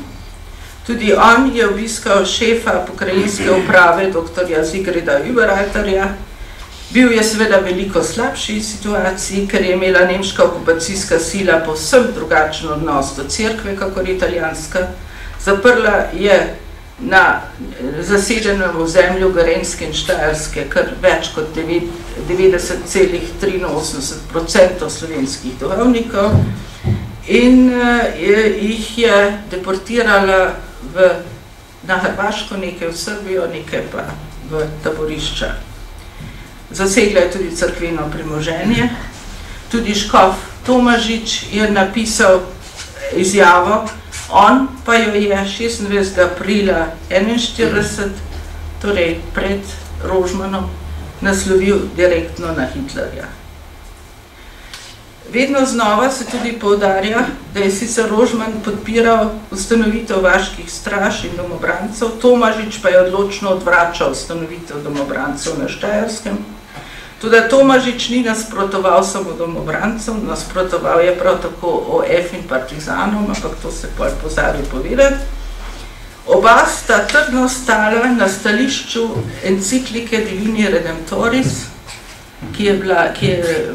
Speaker 4: Tudi on je obiskal šefa pokrajinske uprave dr. Sigrida Überreiterja. Bil je seveda veliko slabši situaciji, ker je imela nemška okupacijska sila povsem drugačen odnos do cerkve, kakor italijanska. Zaprla je na zasedenem ozemlju Gorenjske in Štajerske kar več kot 90,83% slovenskih duhovnikov in jih je deportirala na Hrvaško, nekaj v Srbijo, nekaj pa v taborišča. Zasegla je tudi cerkveno premoženje. Tudi škof Tomažič je napisal izjavo, on pa jo je 26. aprila 1941, torej pred Rožmanom, naslovil direktno na Hitlerja. Vedno znova se tudi poudarja, da je sicer Rožman podpiral ustanovitev vaških straž in domobrancev, Tomažič pa je odločno odvračal ustanovitev domobrancev na Štajerskem. Tudi Tomažič ni nasprotoval samo domobrancem, nasprotoval je prav tako OF in partizanom, ampak to se pozabi povedati. Oba sta trdno stala na stališču enciklike Divini Redemptoris, ki je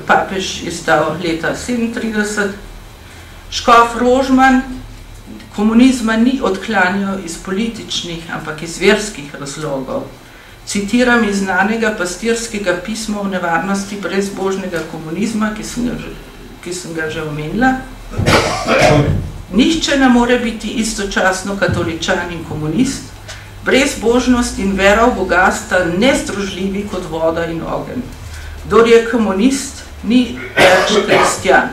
Speaker 4: papež izdal leta 1937. Škof Rožman komunizma ni odklanjal iz političnih, ampak iz verskih razlogov. Citiram iz znanega pastirskega pisma o nevarnosti brezbožnega komunizma, ki sem ga že omenila. Nihče ne more biti istočasno katoličan in komunist. Brezbožnost in vera v Boga sta nezdružljivi kot voda in ogenj. Kdor je komunist, ni več kristjan.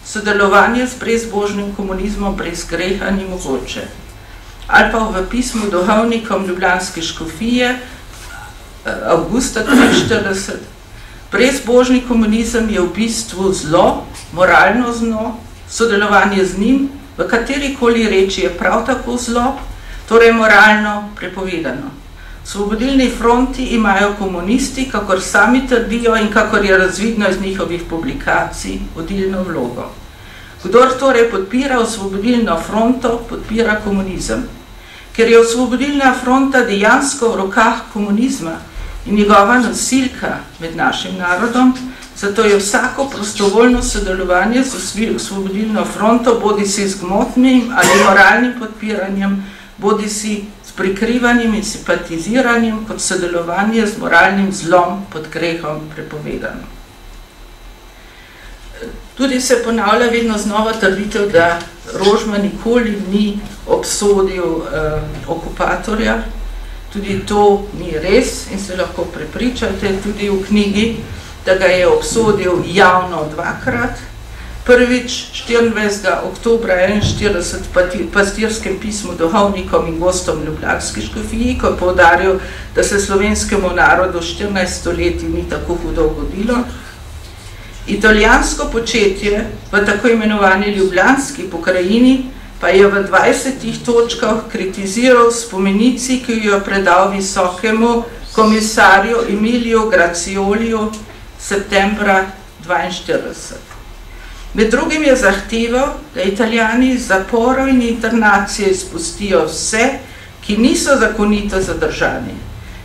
Speaker 4: Sodelovanje s brezbožnim komunizmom brez greha ni mogoče. Ali pa v pismu duhovnikom ljubljanske škofije avgusta 1943. Brezbožni komunizem je v bistvu zlo, moralno zlo, sodelovanje z njim v katerikoli reči je prav tako zlo, torej moralno prepovedano. Svobodilni fronti imajo komunisti, kakor sami trdijo in kakor je razvidno iz njihovih publikacij, vodilno vlogo. Kdor torej podpira Osvobodilno fronto, podpira komunizem. Ker je Osvobodilna fronta dejansko v rokah komunizma in njegova nosilka med našim narodom, zato je vsako prostovoljno sodelovanje z Osvobodilno fronto bodi si z gmotnim ali moralnim podpiranjem, bodi si s prikrivanjem in simpatiziranjem kot sodelovanje z moralnim zlom pod grehom prepovedano. Tudi se ponavlja vedno znova trditev, da Rožman nikoli ni obsodil okupatorja. Tudi to ni res in se lahko prepričate tudi v knjigi, da ga je obsodil javno dvakrat. Prvič 24. oktobra 1941 pastirskem pismu duhovnikom in gostom ljubljanske škofiji, ko je poudaril, da se slovenskemu narodu 14 stoletij ni tako hudo ugodilo. Italijansko početje v tako imenovani ljubljanski pokrajini pa je v 20 točkah kritiziral spomenici, ki jo predal visokemu komisarju Emiliju Gracioliju septembra 1942. Med drugim je zahteval, da Italijani iz zaporov in internacije izpustijo vse, ki niso zakonito zadržani.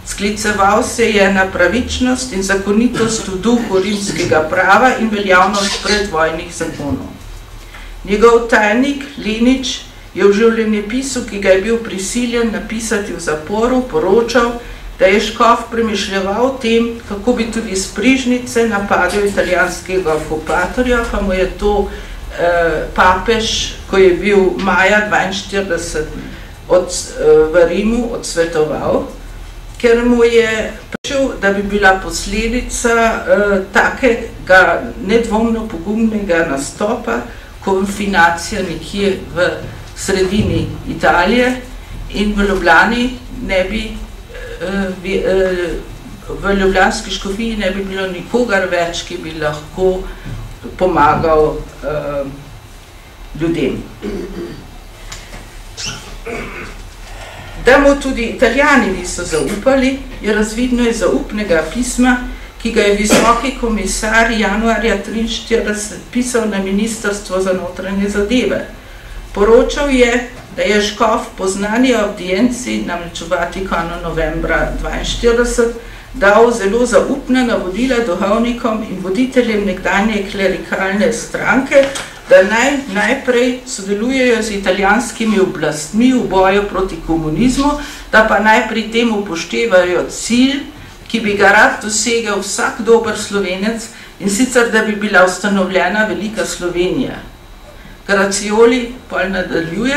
Speaker 4: Skliceval se je na pravičnost in zakonitost v duhu rimskega prava in veljavnost predvojnih zakonov. Njegov tajnik Linič je v življenjepisu, ki ga je bil prisiljen napisati v zaporu, poročal, da je škof premišljeval o tem, kako bi tudi iz Prižnice napadel italijanskega okupatorja, pa mu je to papež, ko je bil maja 1942 v Rimu, odsvetoval, ker mu je pričel, da bi bila posledica takega nedvomno pogumnega nastopa konfinacija nekje v sredini Italije in v Ljubljani ne bi v ljubljanski škofiji ne bi bilo nikogar več, ki bi lahko pomagal ljudem. Da mu tudi Italijani niso zaupali, je razvidno iz zaupnega pisma, ki ga je visoki komisar januarja 1943 pisal na Ministrstvo za notranje zadeve. Poročal je, da je škof po znani audienci, namreč v Vatikanu novembra 1942, dal zelo zaupna navodila duhovnikom in voditeljem nekdanje klerikalne stranke, da najprej sodelujejo z italijanskimi oblastmi v boju proti komunizmu, da pa naj pri tem upoštevajo cilj, ki bi ga rad dosegel vsak dober Slovenec, in sicer, da bi bila ustanovljena Velika Slovenija. Gracioli pa nadaljuje: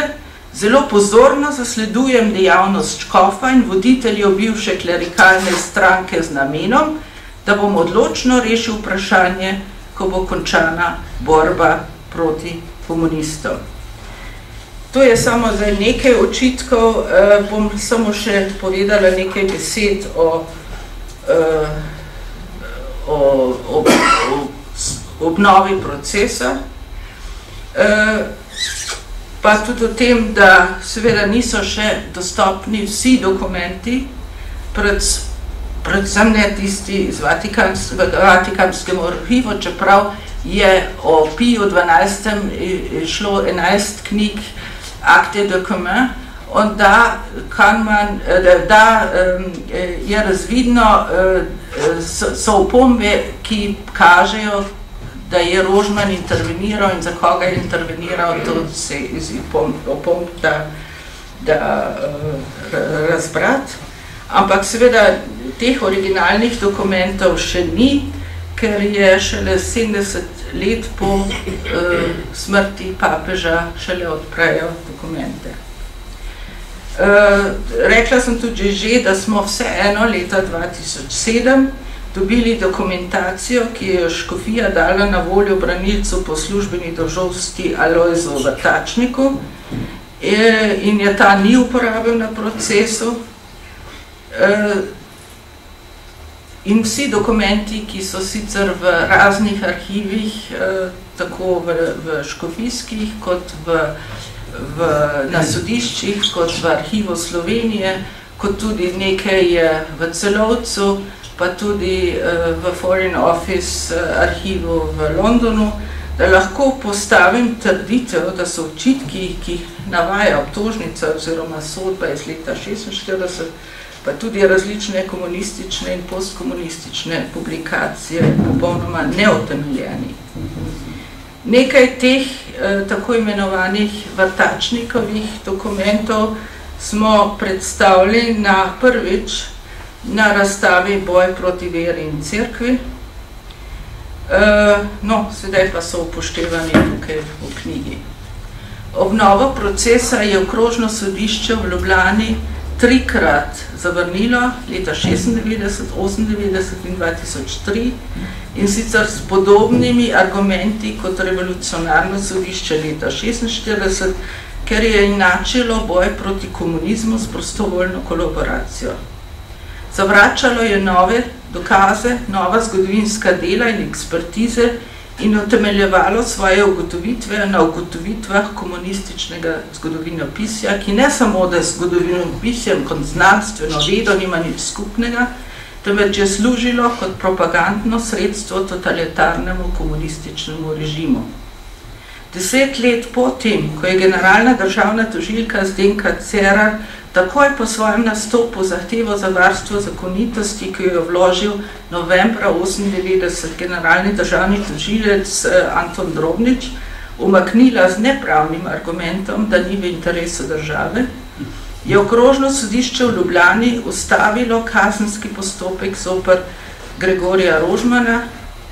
Speaker 4: zelo pozorno zasledujem dejavnost škofa in voditeljev bivše klerikalne stranke z namenom, da bom odločno rešil vprašanje, ko bo končana borba proti komunistom. To je samo zdaj nekaj očitkov, bom samo še povedala nekaj besed o obnovi procesa, pa tudi o tem, da seveda niso še dostopni vsi dokumenti, predvsem ne tisti iz Vatikanskem arhivu, čeprav je o Piju 12. šlo 11 knjig Akte dokument, da je razvidno, so opombe, ki kažejo, da je Rožman interveniral in za koga je interveniral, to se iz opomb da razbrati. Ampak seveda teh originalnih dokumentov še ni, ker je šele 70 let po smrti papeža šele odprejo dokumente. Rekla sem tudi že, da smo vseeno leta 2007 dobili dokumentacijo, ki je škofija dala na voljo branilcu po službeni dolžnosti Alojzu Vrtačniku, in je ta ni uporabil na procesu. In vsi dokumenti, ki so sicer v raznih arhivih, tako v škofijskih, kot na sodiščih, kot v arhivu Slovenije, kot tudi nekaj je v Celovcu, pa tudi v Foreign Office arhivu v Londonu, da lahko postavim trditev, da so očitki, ki jih navaja obtožnica oziroma sodba iz leta 1946, pa tudi različne komunistične in postkomunistične publikacije popolnoma neutemeljeni. Nekaj teh tako imenovanih Vrtačnikovih dokumentov smo predstavili na prvič na razstavi Boj proti veri in cerkvi. No, sedaj pa so upoštevani tukaj v knjigi. Obnovo procesa je okrožno sodišče v Ljubljani trikrat zavrnilo, leta 1996, 1998 in 2003, in sicer s podobnimi argumenti kot revolucionarno sodišče leta 1946, ker je enačilo boj proti komunizmu s prostovoljno kolaboracijo. Zavračalo je nove dokaze, nova zgodovinska dela in ekspertize in utemeljevalo svoje ugotovitve na ugotovitvah komunističnega zgodovinopisja, ki ne samo, da z zgodovinopisjem kot znanstveno vedo nima nič skupnega, temveč je služilo kot propagandno sredstvo totalitarnemu komunističnemu režimu. 10 let po tem, ko je generalna državna tožilka Zdenka Cerar takoj po svojem nastopu zahtevo za varstvo zakonitosti, ki jo je vložil novembra 1998 generalni državni tožilec Anton Drobnič, umaknila z nepravnim argumentom, da ni v interesu države, je okrožno sodišče v Ljubljani ustavilo kazenski postopek zoper Gregorja Rožmana,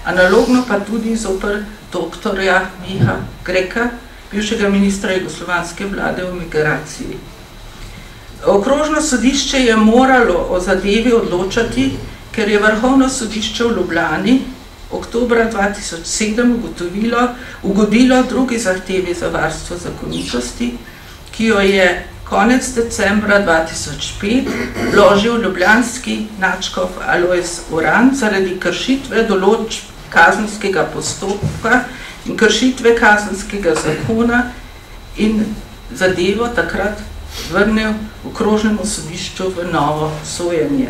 Speaker 4: analogno pa tudi zoper doktorja Miha Greka, bivšega ministra jugoslovanske vlade v migraciji. Okrožno sodišče je moralo o zadevi odločati, ker je Vrhovno sodišče v Ljubljani oktobra 2007 ugodilo drugi zahtevi za varstvo zakonitosti, ki jo je konec decembra 2005 vložil ljubljanski nadškof Alojz Uran zaradi kršitve določb kazenskega postopka in kršitve kazenskega zakona in zadevo takrat vrnil okrožnemu sodišču v novo sojenje.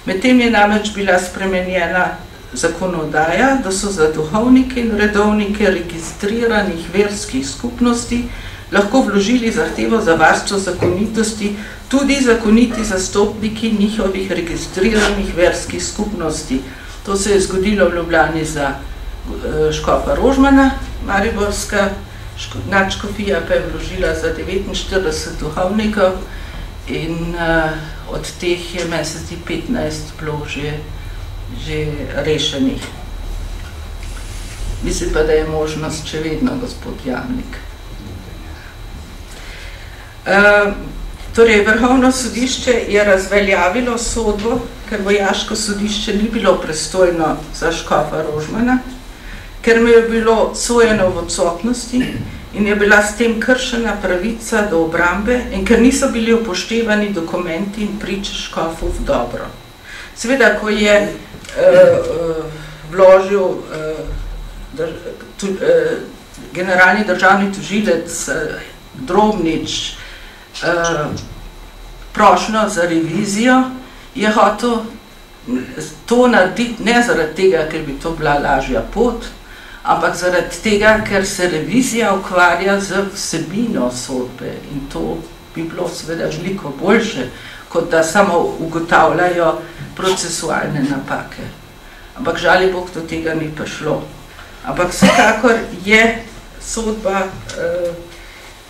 Speaker 4: Medtem je namreč bila spremenjena zakonodaja, da so za duhovnike in redovnike registriranih verskih skupnosti lahko vložili zahtevo za varstvo zakonitosti tudi zakoniti zastopniki njihovih registriranih verskih skupnosti. To se je zgodilo v Ljubljani za škofa Rožmana, mariborska nadškofija pa je vložila za 49 duhovnikov in od teh je meni se zdi 15 bilo že rešenih. Mislim pa, da je možnost še vedno gospod Jamnik. Torej, Vrhovno sodišče je razveljavilo sodbo, ker vojaško sodišče ni bilo pristojno za škofa Rožmana, ker mu je bilo sojeno v odsotnosti in je bila s tem kršena pravica do obrambe in ker niso bili upoštevani dokumenti in priče škofov dobro. Seveda, ko je vložil generalni državni tožilec Drobnič prošnjo za revizijo, je hotel to narediti ne zaradi tega, ker bi to bila lažja pot, ampak zaradi tega, ker se revizija ukvarja z vsebino sodbe in to bi bilo seveda veliko boljše, kot da samo ugotavljajo procesualne napake. Ampak žali Bog do tega ni prišlo. Ampak vsekakor je sodba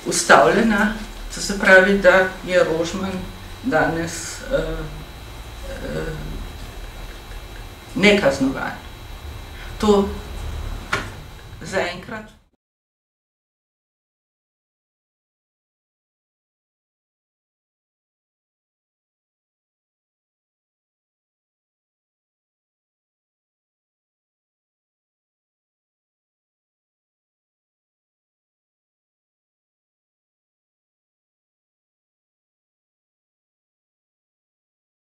Speaker 4: ustavljena, to se pravi, da je Rožman danes nekaznovan. To zaenkrat